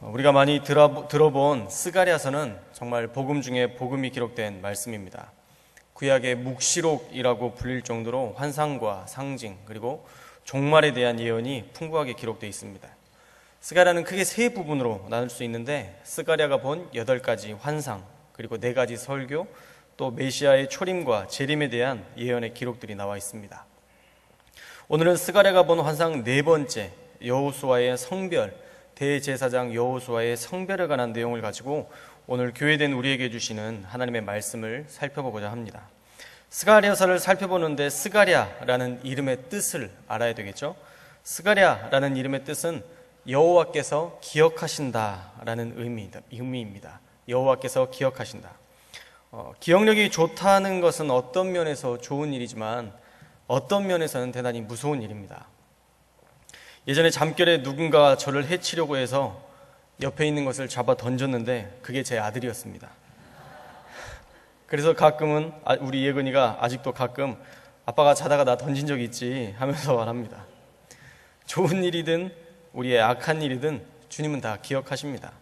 우리가 많이 들어본 스가랴서는 정말 복음 중에 복음이 기록된 말씀입니다. 구약의 묵시록이라고 불릴 정도로 환상과 상징 그리고 종말에 대한 예언이 풍부하게 기록되어 있습니다. 스가랴는 크게 세 부분으로 나눌 수 있는데 스가랴가 본 8가지 환상 그리고 4가지 설교 또 메시아의 초림과 재림에 대한 예언의 기록들이 나와 있습니다. 오늘은 스가랴가 본 환상 4번째 여호수아의 성별, 대제사장 여호수아의 성별에 관한 내용을 가지고 오늘 교회된 우리에게 주시는 하나님의 말씀을 살펴보고자 합니다. 스가랴서를 살펴보는데 스가랴라는 이름의 뜻을 알아야 되겠죠. 스가랴라는 이름의 뜻은 여호와께서 기억하신다라는 의미입니다. 여호와께서 기억하신다. 기억력이 좋다는 것은 어떤 면에서 좋은 일이지만 어떤 면에서는 대단히 무서운 일입니다. 예전에 잠결에 누군가 저를 해치려고 해서 옆에 있는 것을 잡아 던졌는데 그게 제 아들이었습니다. 그래서 가끔은 우리 예근이가 아직도 가끔 아빠가 자다가 나 던진 적 있지 하면서 말합니다. 좋은 일이든 우리의 악한 일이든 주님은 다 기억하십니다.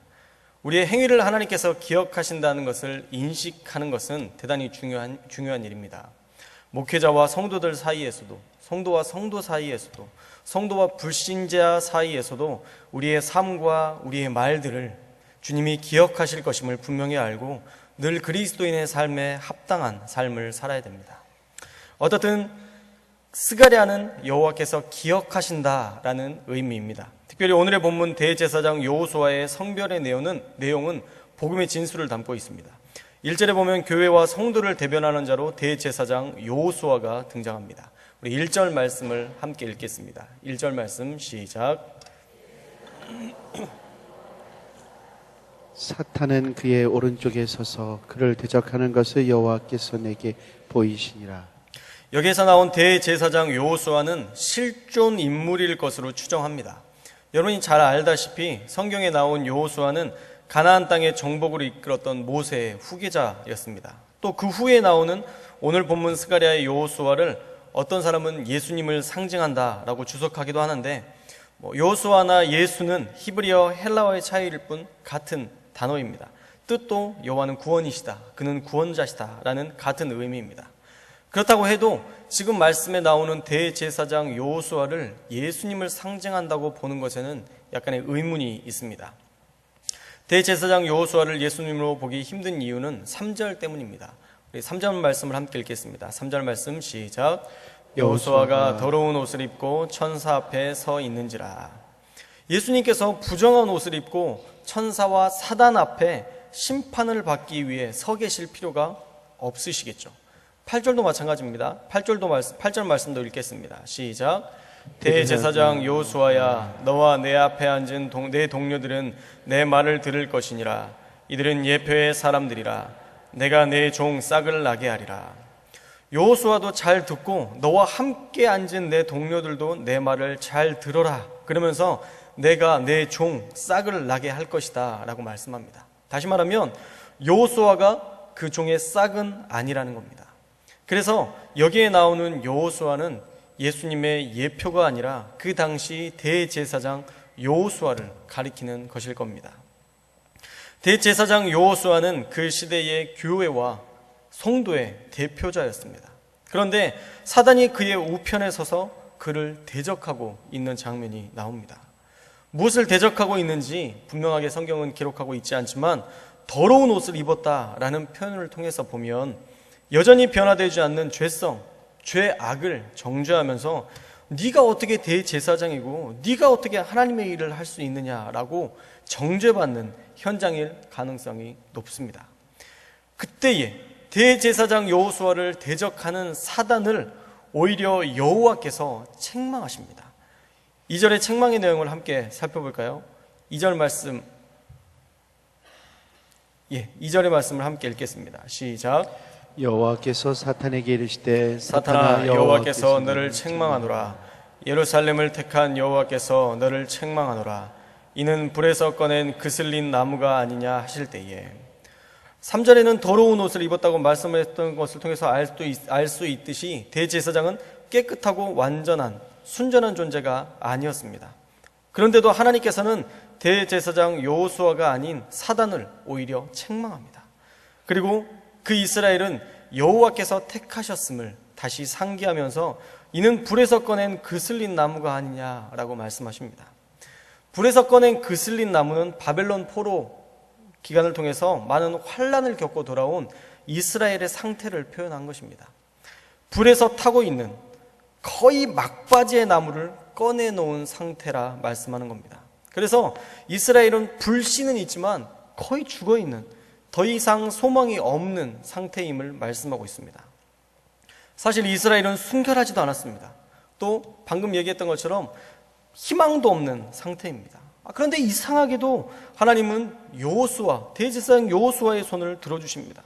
우리의 행위를 하나님께서 기억하신다는 것을 인식하는 것은 대단히 중요한 일입니다. 목회자와 성도들 사이에서도, 성도와 성도 사이에서도, 성도와 불신자 사이에서도 우리의 삶과 우리의 말들을 주님이 기억하실 것임을 분명히 알고 늘 그리스도인의 삶에 합당한 삶을 살아야 됩니다. 어떻든 스가랴는 여호와께서 기억하신다라는 의미입니다. 특별히 오늘의 본문 대제사장 여호수아의 성별의 내용은 복음의 진수를 담고 있습니다. 1절에 보면 교회와 성도를 대변하는 자로 대제사장 여호수아가 등장합니다. 우리 1절 말씀을 함께 읽겠습니다. 1절 말씀 시작. 사탄은 그의 오른쪽에 서서 그를 대적하는 것을 여호와께서 내게 보이시니라. 여기에서 나온 대제사장 여호수아는 실존 인물일 것으로 추정합니다. 여러분이 잘 알다시피 성경에 나온 여호수아는 가나안 땅의 정복으로 이끌었던 모세의 후계자였습니다. 또 그 후에 나오는 오늘 본문 스가랴의 여호수아를 어떤 사람은 예수님을 상징한다라고 주석하기도 하는데 여호수아나 예수는 히브리어 헬라어의 차이일 뿐 같은 단어입니다. 뜻도 여호와는 구원이시다, 그는 구원자시다 라는 같은 의미입니다. 그렇다고 해도 지금 말씀에 나오는 대제사장 여호수아를 예수님을 상징한다고 보는 것에는 약간의 의문이 있습니다. 대제사장 여호수아를 예수님으로 보기 힘든 이유는 3절 때문입니다. 우리 3절 말씀을 함께 읽겠습니다. 3절 말씀 시작. 여호수아가 더러운 옷을 입고 천사 앞에 서 있는지라. 예수님께서 부정한 옷을 입고 천사와 사단 앞에 심판을 받기 위해 서 계실 필요가 없으시겠죠. 8절도 마찬가지입니다. 8절 말씀도 읽겠습니다. 시작. 대제사장 여호수아야, 너와 내 앞에 앉은 내 동료들은 내 말을 들을 것이니라. 이들은 예표의 사람들이라. 내가 내 종 싹을 나게 하리라. 여호수아도 잘 듣고 너와 함께 앉은 내 동료들도 내 말을 잘 들어라. 그러면서 내가 내 종 싹을 나게 할 것이다 라고 말씀합니다. 다시 말하면 여호수아가 그 종의 싹은 아니라는 겁니다. 그래서 여기에 나오는 여호수아는 예수님의 예표가 아니라 그 당시 대제사장 여호수아를 가리키는 것일 겁니다. 대제사장 여호수아는 그 시대의 교회와 성도의 대표자였습니다. 그런데 사단이 그의 우편에 서서 그를 대적하고 있는 장면이 나옵니다. 무엇을 대적하고 있는지 분명하게 성경은 기록하고 있지 않지만 더러운 옷을 입었다라는 표현을 통해서 보면 여전히 변화되지 않는 죄성, 죄악을 정죄하면서 네가 어떻게 대제사장이고 네가 어떻게 하나님의 일을 할 수 있느냐라고 정죄받는 현장일 가능성이 높습니다. 그때에 대제사장 여호수아를 대적하는 사단을 오히려 여호와께서 책망하십니다. 2절의 책망의 내용을 함께 살펴볼까요? 2절 말씀 2절의 말씀을 함께 읽겠습니다. 시작. 여호와께서 사탄에게 이르시되 사탄아, 여호와께서 너를 책망하노라. 예루살렘을 택한 여호와께서 너를 책망하노라. 이는 불에서 꺼낸 그슬린 나무가 아니냐 하실 때에. 3절에는 더러운 옷을 입었다고 말씀했던 것을 통해서 알 수 있듯이 대제사장은 깨끗하고 완전한 순전한 존재가 아니었습니다. 그런데도 하나님께서는 대제사장 여호수아가 아닌 사단을 오히려 책망합니다. 그리고 그 이스라엘은 여호와께서 택하셨음을 다시 상기하면서 이는 불에서 꺼낸 그슬린 나무가 아니냐라고 말씀하십니다. 불에서 꺼낸 그슬린 나무는 바벨론 포로 기간을 통해서 많은 환란을 겪고 돌아온 이스라엘의 상태를 표현한 것입니다. 불에서 타고 있는 거의 막바지의 나무를 꺼내놓은 상태라 말씀하는 겁니다. 그래서 이스라엘은 불씨는 있지만 거의 죽어있는, 더 이상 소망이 없는 상태임을 말씀하고 있습니다. 사실 이스라엘은 순결하지도 않았습니다. 또 방금 얘기했던 것처럼 희망도 없는 상태입니다. 그런데 이상하게도 하나님은 여호수아, 대제사장 여호수아의 손을 들어주십니다.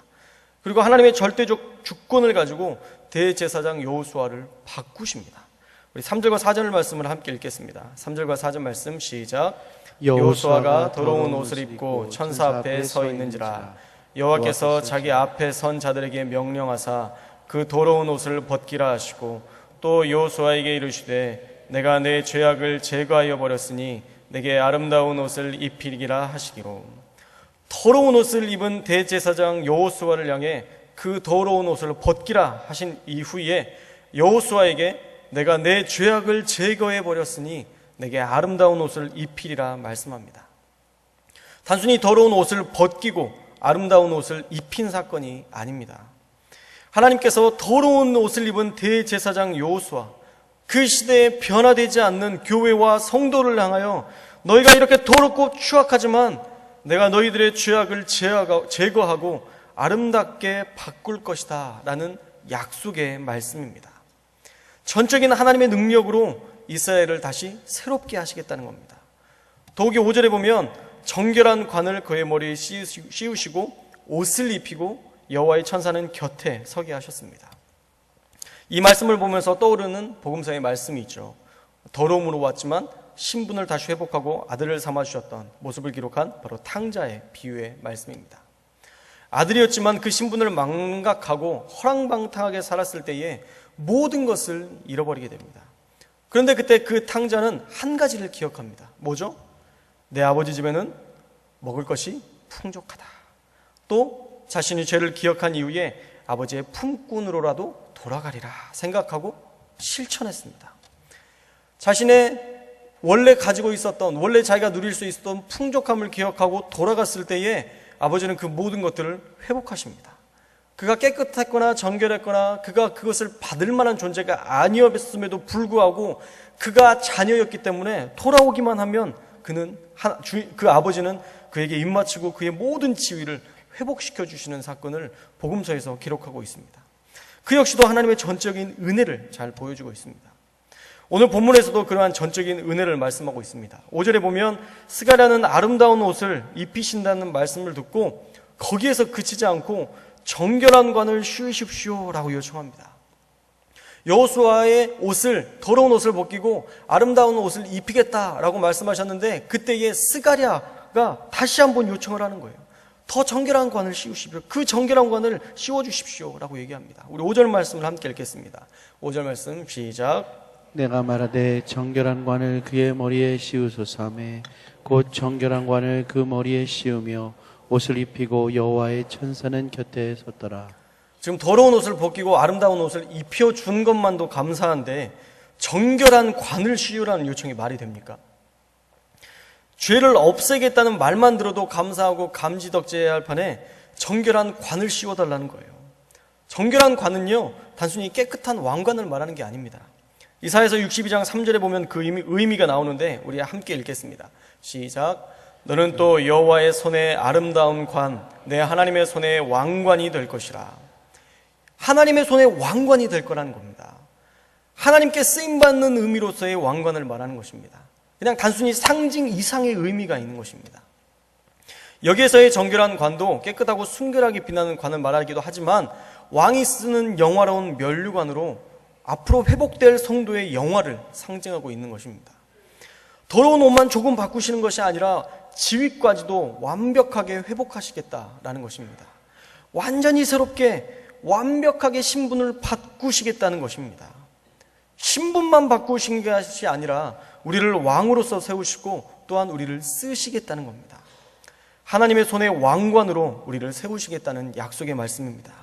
그리고 하나님의 절대적 주권을 가지고 대제사장 여호수아를 바꾸십니다. 우리 3절과 4절 말씀을 함께 읽겠습니다. 3절과 4절 말씀 시작. 여호수아가 더러운 옷을 입고 천사 앞에 서 있는지라 여호와께서 자기 앞에 선 자들에게 명령하사 그 더러운 옷을 벗기라 하시고 또 여호수아에게 이르시되 내가 내 죄악을 제거하여 버렸으니 내게 아름다운 옷을 입히리라 하시기로. 더러운 옷을 입은 대제사장 여호수아를 향해 그 더러운 옷을 벗기라 하신 이후에 여호수아에게 내가 내 죄악을 제거해 버렸으니 내게 아름다운 옷을 입히리라 말씀합니다. 단순히 더러운 옷을 벗기고 아름다운 옷을 입힌 사건이 아닙니다. 하나님께서 더러운 옷을 입은 대제사장 여호수아, 그 시대에 변화되지 않는 교회와 성도를 향하여 너희가 이렇게 더럽고 추악하지만 내가 너희들의 죄악을 제거하고 아름답게 바꿀 것이다 라는 약속의 말씀입니다. 전적인 하나님의 능력으로 이스라엘을 다시 새롭게 하시겠다는 겁니다. 더욱이 5절에 보면 정결한 관을 그의 머리에 씌우시고 옷을 입히고 여호와의 천사는 곁에 서게 하셨습니다. 이 말씀을 보면서 떠오르는 복음서의 말씀이 있죠. 더러움으로 왔지만 신분을 다시 회복하고 아들을 삼아주셨던 모습을 기록한 바로 탕자의 비유의 말씀입니다. 아들이었지만 그 신분을 망각하고 허랑방탕하게 살았을 때에 모든 것을 잃어버리게 됩니다. 그런데 그때 그 탕자는 한 가지를 기억합니다. 뭐죠? 내 아버지 집에는 먹을 것이 풍족하다. 또 자신이 죄를 기억한 이후에 아버지의 품꾼으로라도 돌아가리라 생각하고 실천했습니다. 자신의 원래 가지고 있었던, 원래 자기가 누릴 수 있었던 풍족함을 기억하고 돌아갔을 때에 아버지는 그 모든 것들을 회복하십니다. 그가 깨끗했거나 정결했거나 그가 그것을 받을 만한 존재가 아니었음에도 불구하고 그가 자녀였기 때문에 돌아오기만 하면 그 아버지는 그에게 입맞추고 그의 모든 지위를 회복시켜 주시는 사건을 복음서에서 기록하고 있습니다. 그 역시도 하나님의 전적인 은혜를 잘 보여주고 있습니다. 오늘 본문에서도 그러한 전적인 은혜를 말씀하고 있습니다. 5절에 보면 스가랴는 아름다운 옷을 입히신다는 말씀을 듣고 거기에서 그치지 않고 정결한 관을 씌우십시오라고 요청합니다. 여호수아의 옷을, 더러운 옷을 벗기고 아름다운 옷을 입히겠다라고 말씀하셨는데 그때에 스가랴가 다시 한번 요청을 하는 거예요. 더 정결한 관을 씌우십시오. 그 정결한 관을 씌워주십시오라고 얘기합니다. 우리 5절 말씀을 함께 읽겠습니다. 5절 말씀 시작. 내가 말하되 정결한 관을 그의 머리에 씌우소서하매 곧 정결한 관을 그 머리에 씌우며 옷을 입히고 여호와의 천사는 곁에 섰더라. 지금 더러운 옷을 벗기고 아름다운 옷을 입혀준 것만도 감사한데 정결한 관을 씌우라는 요청이 말이 됩니까? 죄를 없애겠다는 말만 들어도 감사하고 감지덕지해야 할 판에 정결한 관을 씌워달라는 거예요. 정결한 관은요, 단순히 깨끗한 왕관을 말하는 게 아닙니다. 이사야서 62장 3절에 보면 그 의미가 나오는데 우리 함께 읽겠습니다. 시작. 너는 또 여호와의 손에 아름다운 관, 내 하나님의 손에 왕관이 될 것이라. 하나님의 손에 왕관이 될 거라는 겁니다. 하나님께 쓰임받는 의미로서의 왕관을 말하는 것입니다. 그냥 단순히 상징 이상의 의미가 있는 것입니다. 여기에서의 정결한 관도 깨끗하고 순결하게 빛나는 관을 말하기도 하지만 왕이 쓰는 영화로운 면류관으로 앞으로 회복될 성도의 영화를 상징하고 있는 것입니다. 더러운 옷만 조금 바꾸시는 것이 아니라 지위까지도 완벽하게 회복하시겠다라는 것입니다. 완전히 새롭게 완벽하게 신분을 바꾸시겠다는 것입니다. 신분만 바꾸신 것이 아니라 우리를 왕으로서 세우시고 또한 우리를 쓰시겠다는 겁니다. 하나님의 손의 왕관으로 우리를 세우시겠다는 약속의 말씀입니다.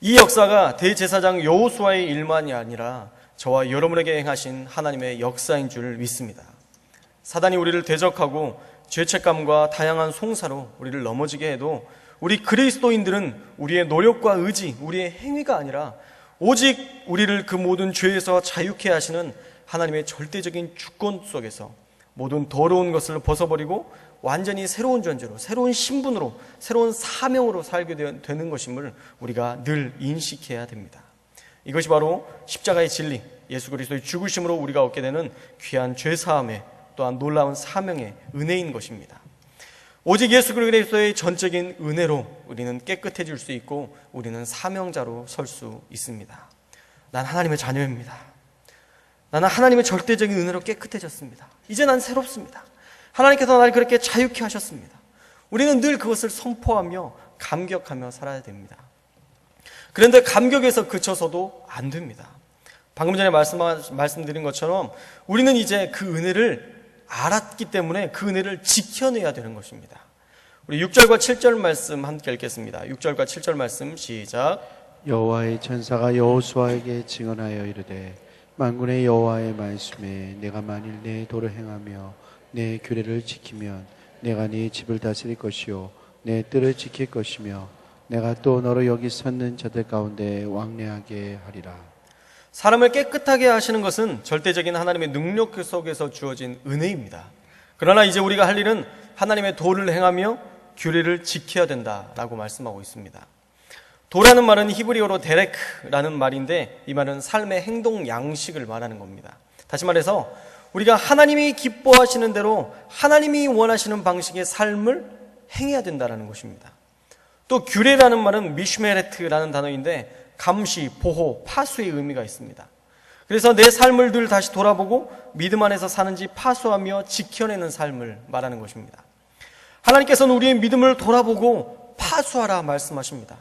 이 역사가 대제사장 여호수아의 일만이 아니라 저와 여러분에게 행하신 하나님의 역사인 줄 믿습니다. 사단이 우리를 대적하고 죄책감과 다양한 송사로 우리를 넘어지게 해도 우리 그리스도인들은 우리의 노력과 의지, 우리의 행위가 아니라 오직 우리를 그 모든 죄에서 자유케 하시는 하나님의 절대적인 주권 속에서 모든 더러운 것을 벗어버리고 완전히 새로운 존재로, 새로운 신분으로, 새로운 사명으로 살게 되는 것임을 우리가 늘 인식해야 됩니다. 이것이 바로 십자가의 진리, 예수 그리스도의 죽으심으로 우리가 얻게 되는 귀한 죄사함의 또한 놀라운 사명의 은혜인 것입니다. 오직 예수 그리스도의 전적인 은혜로 우리는 깨끗해질 수 있고 우리는 사명자로 설 수 있습니다. 난 하나님의 자녀입니다. 나는 하나님의 절대적인 은혜로 깨끗해졌습니다. 이제 난 새롭습니다. 하나님께서 나를 그렇게 자유케 하셨습니다. 우리는 늘 그것을 선포하며 감격하며 살아야 됩니다. 그런데 감격에서 그쳐서도 안 됩니다. 방금 전에 말씀드린 것처럼 우리는 이제 그 은혜를 알았기 때문에 그 은혜를 지켜내야 되는 것입니다. 우리 6절과 7절 말씀 함께 읽겠습니다. 6절과 7절 말씀 시작. 여호와의 천사가 여호수아에게 증언하여 이르되 만군의 여호와의 말씀에 내가 만일 내 도를 행하며 내 규례를 지키면 내가 네 집을 다스릴 것이요 내 뜰을 지킬 것이며 내가 또 너로 여기 섰는 자들 가운데 왕래하게 하리라. 사람을 깨끗하게 하시는 것은 절대적인 하나님의 능력 속에서 주어진 은혜입니다. 그러나 이제 우리가 할 일은 하나님의 도를 행하며 규례를 지켜야 된다라고 말씀하고 있습니다. 도라는 말은 히브리어로 데레크라는 말인데 이 말은 삶의 행동 양식을 말하는 겁니다. 다시 말해서 우리가 하나님이 기뻐하시는 대로 하나님이 원하시는 방식의 삶을 행해야 된다는 것입니다. 또 규례라는 말은 미슈메레트라는 단어인데 감시, 보호, 파수의 의미가 있습니다. 그래서 내 삶을 늘 다시 돌아보고 믿음 안에서 사는지 파수하며 지켜내는 삶을 말하는 것입니다. 하나님께서는 우리의 믿음을 돌아보고 파수하라 말씀하십니다.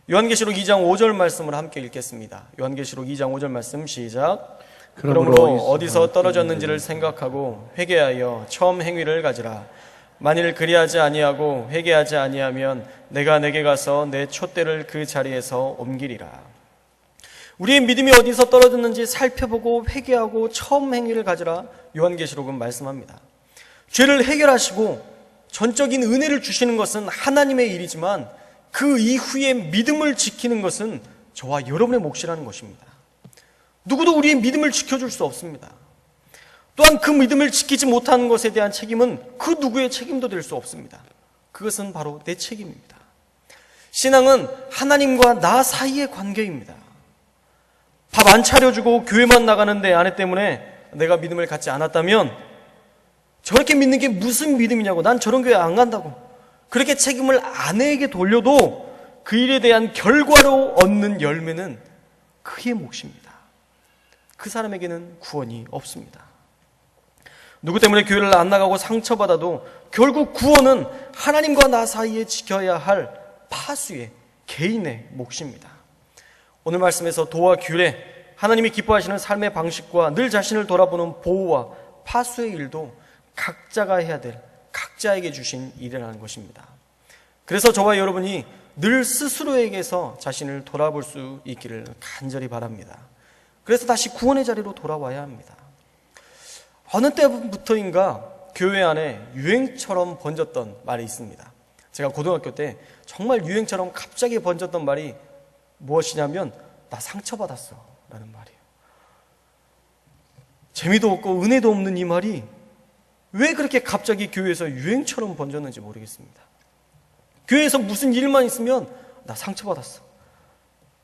요한계시록 2장 5절 말씀을 함께 읽겠습니다. 요한계시록 2장 5절 말씀 시작. 그러므로 어디서 떨어졌는지를 생각하고 회개하여 처음 행위를 가지라. 만일 그리하지 아니하고 회개하지 아니하면 내가 내게 가서 내 촛대를 그 자리에서 옮기리라. 우리의 믿음이 어디서 떨어졌는지 살펴보고 회개하고 처음 행위를 가지라. 요한계시록은 말씀합니다. 죄를 해결하시고 전적인 은혜를 주시는 것은 하나님의 일이지만 그 이후에 믿음을 지키는 것은 저와 여러분의 몫이라는 것입니다. 누구도 우리의 믿음을 지켜줄 수 없습니다. 또한 그 믿음을 지키지 못하는 것에 대한 책임은 그 누구의 책임도 될 수 없습니다. 그것은 바로 내 책임입니다. 신앙은 하나님과 나 사이의 관계입니다. 밥 안 차려주고 교회만 나가는 내 아내 때문에 내가 믿음을 갖지 않았다면 저렇게 믿는 게 무슨 믿음이냐고, 난 저런 교회 안 간다고 그렇게 책임을 아내에게 돌려도 그 일에 대한 결과로 얻는 열매는 그의 몫입니다. 그 사람에게는 구원이 없습니다. 누구 때문에 교회를 안 나가고 상처받아도 결국 구원은 하나님과 나 사이에 지켜야 할 파수의 개인의 몫입니다. 오늘 말씀에서 도와 규례, 하나님이 기뻐하시는 삶의 방식과 늘 자신을 돌아보는 보호와 파수의 일도 각자가 해야 될, 각자에게 주신 일이라는 것입니다. 그래서 저와 여러분이 늘 스스로에게서 자신을 돌아볼 수 있기를 간절히 바랍니다. 그래서 다시 구원의 자리로 돌아와야 합니다. 어느 때부터인가 교회 안에 유행처럼 번졌던 말이 있습니다. 제가 고등학교 때 정말 유행처럼 갑자기 번졌던 말이 무엇이냐면 나 상처받았어 라는 말이에요. 재미도 없고 은혜도 없는 이 말이 왜 그렇게 갑자기 교회에서 유행처럼 번졌는지 모르겠습니다. 교회에서 무슨 일만 있으면 나 상처받았어,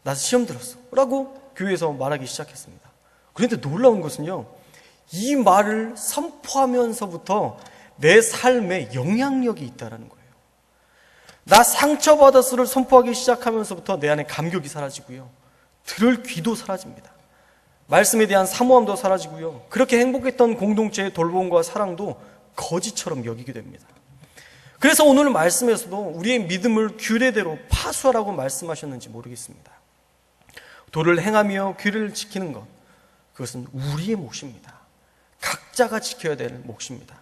나 시험 들었어 라고 교회에서 말하기 시작했습니다. 그런데 놀라운 것은요, 이 말을 선포하면서부터 내 삶에 영향력이 있다는 거예요. 나 상처받았어를 선포하기 시작하면서부터 내 안에 감격이 사라지고요, 들을 귀도 사라집니다. 말씀에 대한 사모함도 사라지고요, 그렇게 행복했던 공동체의 돌봄과 사랑도 거지처럼 여기게 됩니다. 그래서 오늘 말씀에서도 우리의 믿음을 규례대로 파수하라고 말씀하셨는지 모르겠습니다. 도를 행하며 규례를 지키는 것, 그것은 우리의 몫입니다. 각자가 지켜야 될 몫입니다.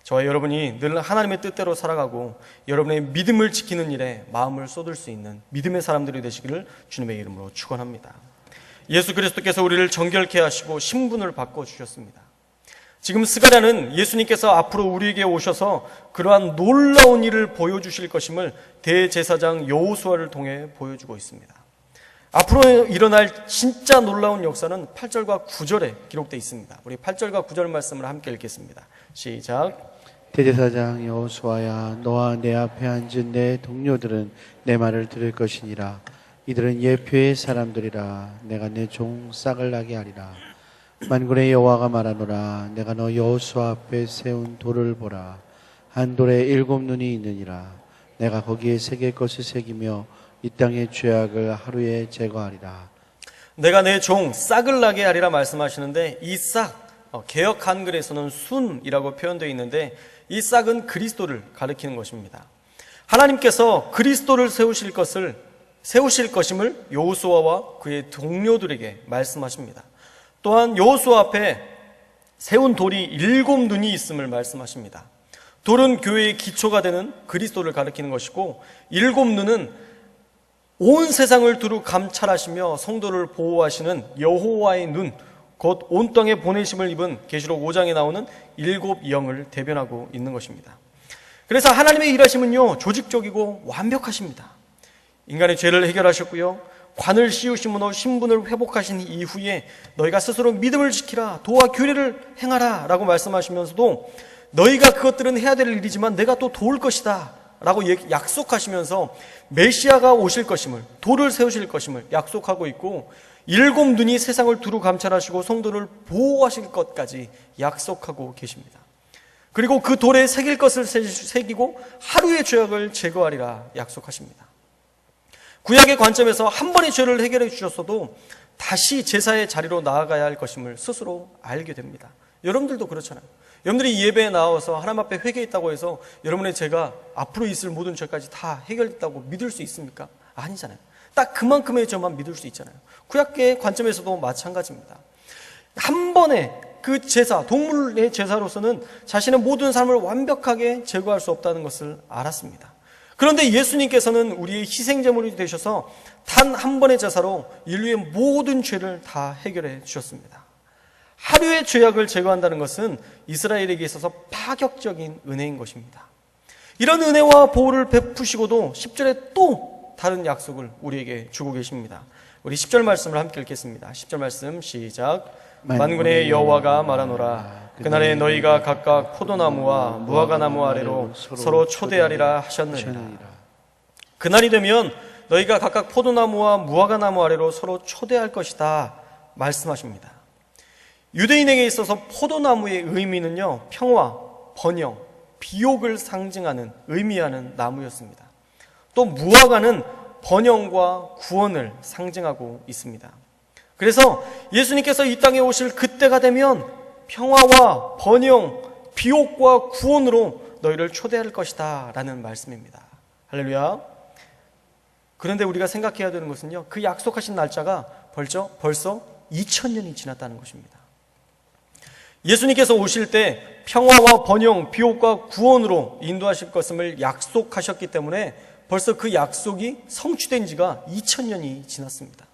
저와 여러분이 늘 하나님의 뜻대로 살아가고 여러분의 믿음을 지키는 일에 마음을 쏟을 수 있는 믿음의 사람들이 되시기를 주님의 이름으로 축원합니다. 예수 그리스도께서 우리를 정결케 하시고 신분을 바꿔주셨습니다. 지금 스가랴는 예수님께서 앞으로 우리에게 오셔서 그러한 놀라운 일을 보여주실 것임을 대제사장 여호수아를 통해 보여주고 있습니다. 앞으로 일어날 진짜 놀라운 역사는 8절과 9절에 기록되어 있습니다. 우리 8절과 9절 말씀을 함께 읽겠습니다. 시작. 대제사장 여호수아야, 너와 내 앞에 앉은 내 동료들은 내 말을 들을 것이니라. 이들은 예표의 사람들이라. 내가 내 종 싹을 나게 하리라. 만군의 여호와가 말하노라. 내가 너 여호수아 앞에 세운 돌을 보라. 한 돌에 7 눈이 있느니라. 내가 거기에 새길 것을 새기며 이 땅의 죄악을 하루에 제거하리라. 내가 내 종 싹을 나게 하리라 말씀하시는데, 이 싹, 개역 한글에서는 순이라고 표현되어 있는데, 이 싹은 그리스도를 가리키는 것입니다. 하나님께서 그리스도를 세우실 것임을 여호수아와 그의 동료들에게 말씀하십니다. 또한 여호수아 앞에 세운 돌이 7 눈이 있음을 말씀하십니다. 돌은 교회의 기초가 되는 그리스도를 가리키는 것이고, 7 눈은 온 세상을 두루 감찰하시며 성도를 보호하시는 여호와의 눈, 곧 온 땅에 보내심을 입은 계시록 5장에 나오는 7 영을 대변하고 있는 것입니다. 그래서 하나님의 일하심은요, 조직적이고 완벽하십니다. 인간의 죄를 해결하셨고요, 관을 씌우심으로 신분을 회복하신 이후에 너희가 스스로 믿음을 지키라, 도와 규례를 행하라 라고 말씀하시면서도 너희가 그것들은 해야 될 일이지만 내가 또 도울 것이다 라고 약속하시면서 메시아가 오실 것임을, 돌을 세우실 것임을 약속하고 있고, 7 눈이 세상을 두루 감찰하시고 성도를 보호하실 것까지 약속하고 계십니다. 그리고 그 돌에 새길 것을 새기고 하루의 죄악을 제거하리라 약속하십니다. 구약의 관점에서 한 번의 죄를 해결해 주셨어도 다시 제사의 자리로 나아가야 할 것임을 스스로 알게 됩니다. 여러분들도 그렇잖아요. 여러분들이 예배에 나와서 하나님 앞에 회개했다고 해서 여러분의 죄가 앞으로 있을 모든 죄까지 다 해결됐다고 믿을 수 있습니까? 아니잖아요. 딱 그만큼의 죄만 믿을 수 있잖아요. 구약의 관점에서도 마찬가지입니다. 한 번의 그 제사, 동물의 제사로서는 자신의 모든 삶을 완벽하게 제거할 수 없다는 것을 알았습니다. 그런데 예수님께서는 우리의 희생제물이 되셔서 단 한 번의 제사로 인류의 모든 죄를 다 해결해 주셨습니다. 하루의 죄악을 제거한다는 것은 이스라엘에게 있어서 파격적인 은혜인 것입니다. 이런 은혜와 보호를 베푸시고도 10절에 또 다른 약속을 우리에게 주고 계십니다. 우리 10절 말씀을 함께 읽겠습니다. 10절 말씀 시작. 만군의 여호와가 말하노라. 그날에 너희가 각각 포도나무와 무화과나무 아래로 서로 초대하리라 하셨느니라. 그날이 되면 너희가 각각 포도나무와 무화과나무 아래로 서로 초대할 것이다 말씀하십니다. 유대인에게 있어서 포도나무의 의미는요, 평화, 번영, 비옥을 상징하는, 의미하는 나무였습니다. 또 무화과는 번영과 구원을 상징하고 있습니다. 그래서 예수님께서 이 땅에 오실 그때가 되면 평화와 번영, 비옥과 구원으로 너희를 초대할 것이다 라는 말씀입니다. 할렐루야. 그런데 우리가 생각해야 되는 것은요, 그 약속하신 날짜가 벌써 2000년이 지났다는 것입니다. 예수님께서 오실 때 평화와 번영, 비옥과 구원으로 인도하실 것임을 약속하셨기 때문에 벌써 그 약속이 성취된 지가 2000년이 지났습니다.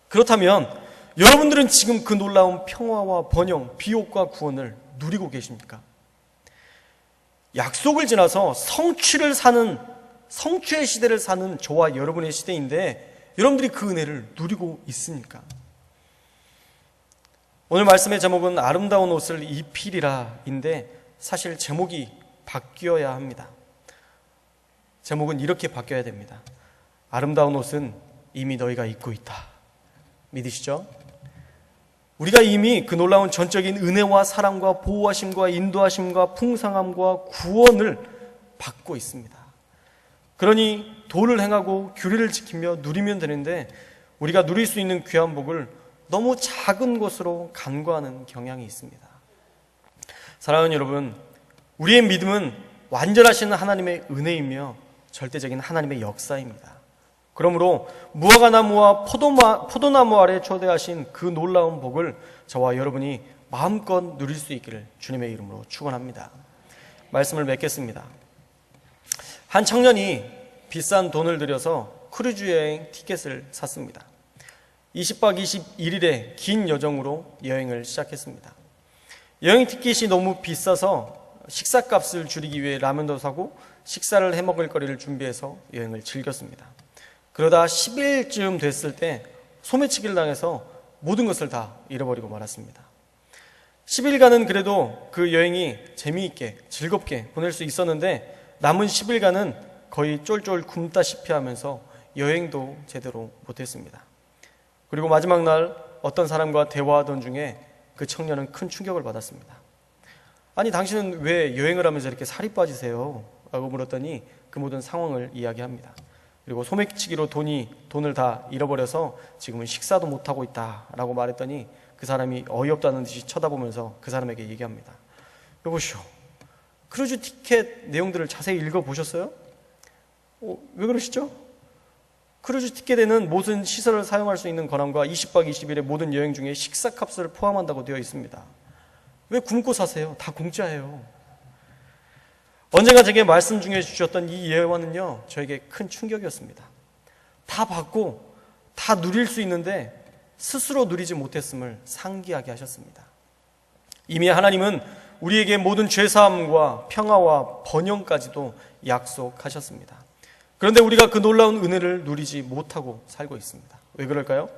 그렇다면 여러분들은 지금 그 놀라운 평화와 번영, 비옥과 구원을 누리고 계십니까? 약속을 지나서 성취의 시대를 사는 저와 여러분의 시대인데 여러분들이 그 은혜를 누리고 있습니까? 오늘 말씀의 제목은 아름다운 옷을 입히리라인데 사실 제목이 바뀌어야 합니다. 제목은 이렇게 바뀌어야 됩니다. 아름다운 옷은 이미 너희가 입고 있다. 믿으시죠? 우리가 이미 그 놀라운 전적인 은혜와 사랑과 보호하심과 인도하심과 풍성함과 구원을 받고 있습니다. 그러니 도를 행하고 규례를 지키며 누리면 되는데 우리가 누릴 수 있는 귀한 복을 너무 작은 것으로 간과하는 경향이 있습니다. 사랑하는 여러분, 우리의 믿음은 완전하신 하나님의 은혜이며 절대적인 하나님의 역사입니다. 그러므로 무화과나무와 포도나무 아래 초대하신 그 놀라운 복을 저와 여러분이 마음껏 누릴 수 있기를 주님의 이름으로 축원합니다. 말씀을 맺겠습니다. 한 청년이 비싼 돈을 들여서 크루즈 여행 티켓을 샀습니다. 20박 21일의 긴 여정으로 여행을 시작했습니다. 여행 티켓이 너무 비싸서 식사값을 줄이기 위해 라면도 사고 식사를 해먹을 거리를 준비해서 여행을 즐겼습니다. 그러다 10일쯤 됐을 때 소매치기를 당해서 모든 것을 다 잃어버리고 말았습니다. 10일간은 그래도 그 여행이 재미있게 즐겁게 보낼 수 있었는데 남은 10일간은 거의 쫄쫄 굶다시피 하면서 여행도 제대로 못했습니다. 그리고 마지막 날 어떤 사람과 대화하던 중에 그 청년은 큰 충격을 받았습니다. 아니, 당신은 왜 여행을 하면서 이렇게 살이 빠지세요? 라고 물었더니 그 모든 상황을 이야기합니다. 그리고 소매치기로 돈을 다 잃어버려서 지금은 식사도 못하고 있다 라고 말했더니 그 사람이 어이없다는 듯이 쳐다보면서 그 사람에게 얘기합니다. 여보시오, 크루즈 티켓 내용들을 자세히 읽어보셨어요? 왜 그러시죠? 크루즈 티켓에는 모든 시설을 사용할 수 있는 권한과 20박 20일의 모든 여행 중에 식사값을 포함한다고 되어 있습니다. 왜 굶고 사세요? 다 공짜예요. 언젠가 제게 말씀 중에 주셨던 이 예화는요, 저에게 큰 충격이었습니다. 다 받고 다 누릴 수 있는데 스스로 누리지 못했음을 상기하게 하셨습니다. 이미 하나님은 우리에게 모든 죄사함과 평화와 번영까지도 약속하셨습니다. 그런데 우리가 그 놀라운 은혜를 누리지 못하고 살고 있습니다. 왜 그럴까요?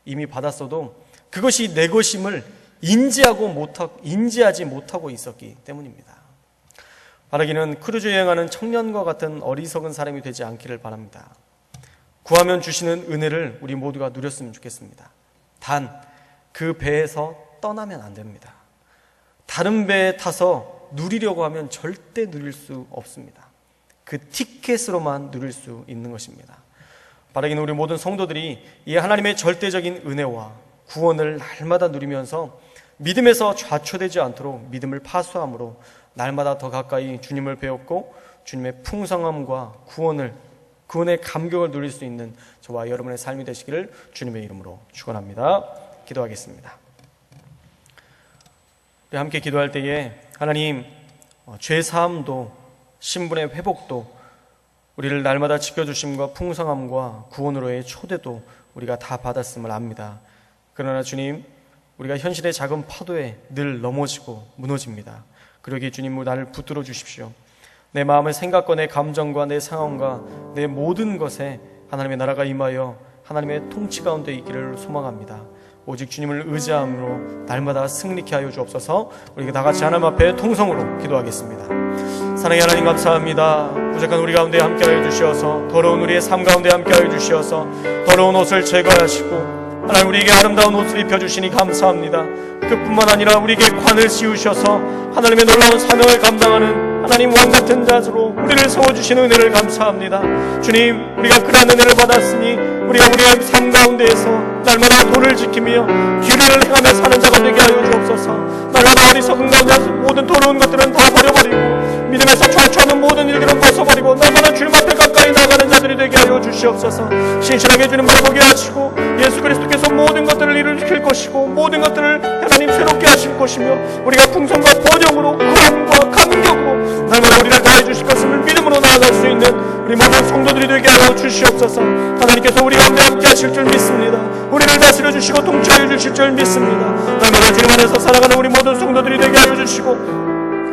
이미 받았어도 그것이 내 것임을 인지하지 못하고 있었기 때문입니다. 바라기는 크루즈 여행하는 청년과 같은 어리석은 사람이 되지 않기를 바랍니다. 구하면 주시는 은혜를 우리 모두가 누렸으면 좋겠습니다. 단, 그 배에서 떠나면 안 됩니다. 다른 배에 타서 누리려고 하면 절대 누릴 수 없습니다. 그 티켓으로만 누릴 수 있는 것입니다. 바라기는 우리 모든 성도들이 이 하나님의 절대적인 은혜와 구원을 날마다 누리면서 믿음에서 좌초되지 않도록 믿음을 파수함으로 날마다 더 가까이 주님을 배웠고 주님의 풍성함과 구원의 감격을 누릴 수 있는 저와 여러분의 삶이 되시기를 주님의 이름으로 축원합니다. 기도하겠습니다. 우리 함께 기도할 때에 하나님, 죄사함도 신분의 회복도 우리를 날마다 지켜주심과 풍성함과 구원으로의 초대도 우리가 다 받았음을 압니다. 그러나 주님, 우리가 현실의 작은 파도에 늘 넘어지고 무너집니다. 그러기에 주님, 나를 붙들어 주십시오. 내 마음의 생각과 내 감정과 내 상황과 내 모든 것에 하나님의 나라가 임하여 하나님의 통치 가운데 있기를 소망합니다. 오직 주님을 의지함으로 날마다 승리케 하여 주옵소서. 우리가 다 같이 하나님 앞에 통성으로 기도하겠습니다. 사랑의 하나님, 감사합니다. 부족한 우리 가운데 함께하여 주시어서, 더러운 우리의 삶 가운데 함께하여 주시어서 더러운 옷을 제거하시고 하나님, 우리에게 아름다운 옷을 입혀주시니 감사합니다. 그뿐만 아니라 우리에게 관을 씌우셔서 하나님의 놀라운 사명을 감당하는 하나님 왕같은 자로 우리를 세워주시는 은혜를 감사합니다. 주님, 우리가 그러한 은혜를 받았으니 우리가 우리의 삶 가운데에서 날마다 도를 지키며 규례를 행하며 사는 자가 되게 하여 주옵소서. 날마다 어리석은 가운데 모든 더러운 것들은 다 버려버리고 믿음에서 좌초하는 모든 일들은 벗어버리고 날마다 주님 앞에 가까이 나가는 자들이 되게 하여 주시옵소서. 신실하게 주님을 보게 하시고 예수 그리스도께서 모든 것들을 일으킬 것이고 모든 것들을 하나님 새롭게 하실 것이며 우리가 풍성과 번영으로 구원과 감격으로 날마다 우리를 다해 주실 것을 믿음으로 나아갈 수 있는 우리 모든 성도들이 되게 하여 주시옵소서. 하나님께서 우리 가운데 함께 하실 줄 믿습니다. 우리를 다스려 주시고 통치하여 주실 줄 믿습니다. 날마다 주님 안에서 살아가는 우리 모든 성도들이 되게 하여 주시고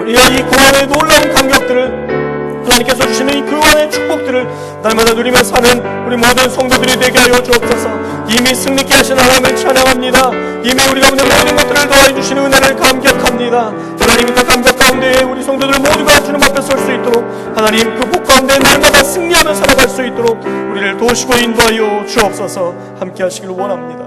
우리의 이 구원의 놀라운 감격들을 하나님께서 주시는 이 구원의 축복들을 날마다 누리며 사는 우리 모든 성도들이 되게 하여 주옵소서. 이미 승리케 하신 하나님을 찬양합니다. 이미 우리 가운데 모든 것들을 더해 주시는 은혜를 감격합니다. 하나님, 그 감격 가운데 우리 성도들 모두가 주님 앞에 설 수 있도록 하나님, 그 복 가운데 날마다 승리하며 살아갈 수 있도록 우리를 도우시고 인도하여 주옵소서. 함께 하시길 원합니다.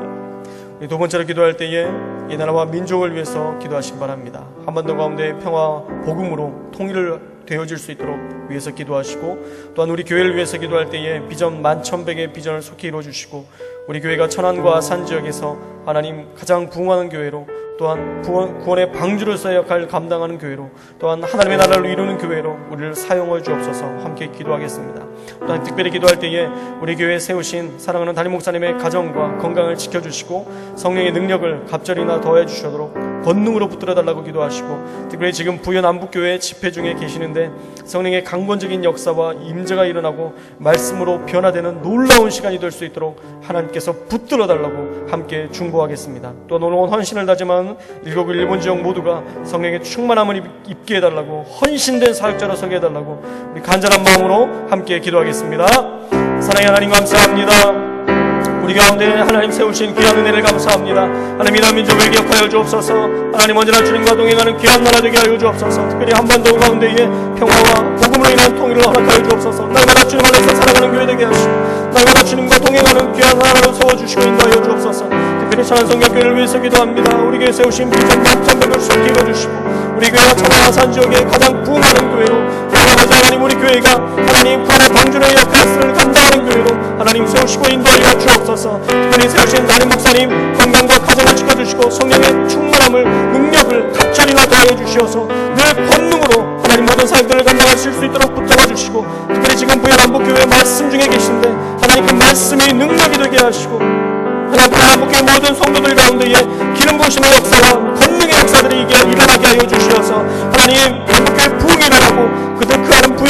두 번째로 기도할 때에 이 나라와 민족을 위해서 기도하시기 바랍니다. 한반도 가운데 평화, 복음으로 통일을 되어질 수 있도록 위해서 기도하시고, 또한 우리 교회를 위해서 기도할 때에 비전 11,100의 비전을 속히 이루어주시고, 우리 교회가 천안과 아산 지역에서 하나님 가장 부흥하는 교회로, 또한 구원의 방주로서의 역할을 감당하는 교회로, 또한 하나님의 나라를 이루는 교회로 우리를 사용하여 주옵소서. 함께 기도하겠습니다. 또한 특별히 기도할 때에 우리 교회에 세우신 사랑하는 담임 목사님의 가정과 건강을 지켜주시고 성령의 능력을 갑절이나 더해 주시도록 권능으로 붙들어달라고 기도하시고, 특별히 지금 부연 안북교회 집회 중에 계시는데 성령의 강권적인 역사와 임재가 일어나고 말씀으로 변화되는 놀라운 시간이 될 수 있도록 하나님께서 붙들어달라고 함께 중보하겠습니다. 또 놀라운 헌신을 다짐하는 일본 지역 모두가 성령의 충만함을 입게 해달라고, 헌신된 사역자로 서게 해달라고 우리 간절한 마음으로 함께 기도하겠습니다. 사랑의 하나님 감사합니다. 우리 가운데 하나님 세우신 귀한 은혜를 감사합니다. 하나님 이 나라 민족을 기억하여 주옵소서. 하나님 언제나 주님과 동행하는 귀한 나라 되게 하여 주옵소서. 특별히 한반도 가운데에 평화와 복음으로 인한 통일을 허락하여 주옵소서. 날마다 주님 안에서 살아가는 교회 되게 하시고, 날마다 주님과 동행하는 귀한 나라로 세워주시고 인도하여 주옵소서. 특별히 찬송교회를 위해서 기도합니다. 우리 교회 세우신 비전 막장벽을 쉽게 이뤄주시고, 우리 교회가 천안아산 지역의 가장 부흥하는 교회로, 하나님 우리 교회가 하나님 하나님 방주의 역할을 감당하는 교회로 하나님 세우시고 인도하여 주옵소서. 특별히 세우신 담임 목사님 건강과 가정을 지켜주시고 성령의 충만함을 능력을 갑절이나 더하여 주시어서 늘 권능으로 하나님 모든 사역들을 감당하실 수 있도록 붙잡아 주시고, 특별히 지금 부연 안북교회 말씀 중에 계신데 하나님 그 말씀이 능력이 되게 하시고, 하나님 부연 안북교회 모든 성도들 가운데에 기름 부으심의 역사와 권능의 역사들이 일어나게 하여 주시어서 하나님 안북교회 부흥이 일어나고 그들 그 안은 부흥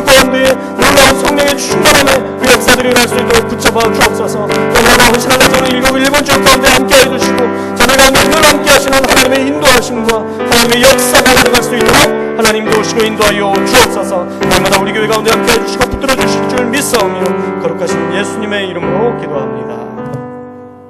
가운데에 놀라운 성령의 충만함의 그 역사들이 일어날 수 있도록 붙잡아 주옵소서. 영광과 헌신한 자는 일본 지역 가운데 함께해 주시고, 저들 가운데 늘 함께하시는 하나님의 인도하심과 하나님의 역사가 일어날 수 있도록 하나님 도우시고 인도하여 주옵소서. 날마다 우리 교회 가운데 함께해 주시고 붙들어 주실 줄 믿사오며 거룩하신 예수님의 이름으로 기도합니다.